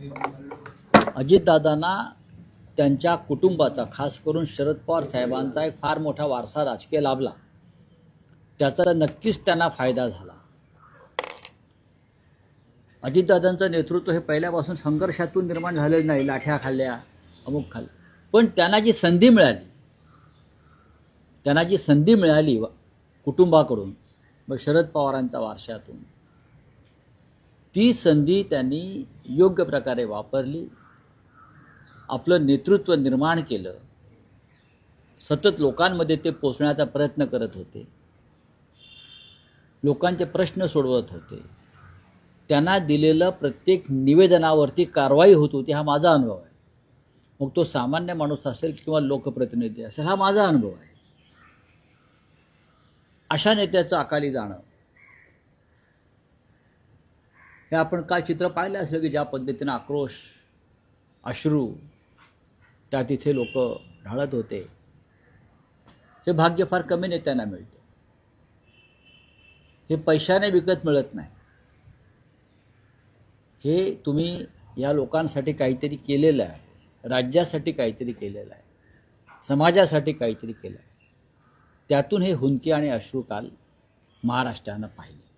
अजितदादांना त्यांच्या कुटुंबाचा, खास करून शरद पवार साहेबांचा एक फार मोठा वारसा राजकीय लाभला. त्याचा नक्कीच त्यांना फायदा झाला. अजितदादांचं नेतृत्व हे पहिल्यापासून संघर्षातून निर्माण झालेलं नाही. लाठ्या खाल्ल्या, अमुक खाल्ल्या, पण त्यांना जी संधी मिळाली कुटुंबाकडून, मग शरद पवारांच्या वारशातून, ती संधी त्यांनी योग्य प्रकारे वापरली. आपलं नेतृत्व निर्माण केलं. सतत लोकांमध्ये ते पोचण्याचा प्रयत्न करत होते. लोकांचे प्रश्न सोडवत होते. त्यांना दिलेलं प्रत्येक निवेदनावरती कारवाई होत होती. हा माझा अनुभव आहे. मग तो सामान्य माणूस असेल किंवा लोकप्रतिनिधी असेल, हा माझा अनुभव आहे. अशा नेत्याचं अकाली जाणं, हे आपण काल चित्र पाहिलं असेल की ज्या पद्धतीनं आक्रोश, अश्रू त्या तिथे लोक ढाळत होते. हे भाग्य फार कमी नेत्यांना मिळतं. हे पैशाने विकत मिळत नाही. हे तुम्ही या लोकांसाठी काहीतरी केलेलं आहे, राज्यासाठी काहीतरी केलेलं आहे, समाजासाठी काहीतरी केलं आहे. त्यातून हे हुंदके आणि अश्रू काल महाराष्ट्रानं पाहिले.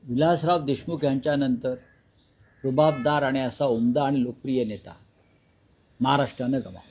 विलासराव देशमुख यांच्यानंतर रुबाबदार आणि असा उमदा आणि लोकप्रिय नेता महाराष्ट्रानं गमावला.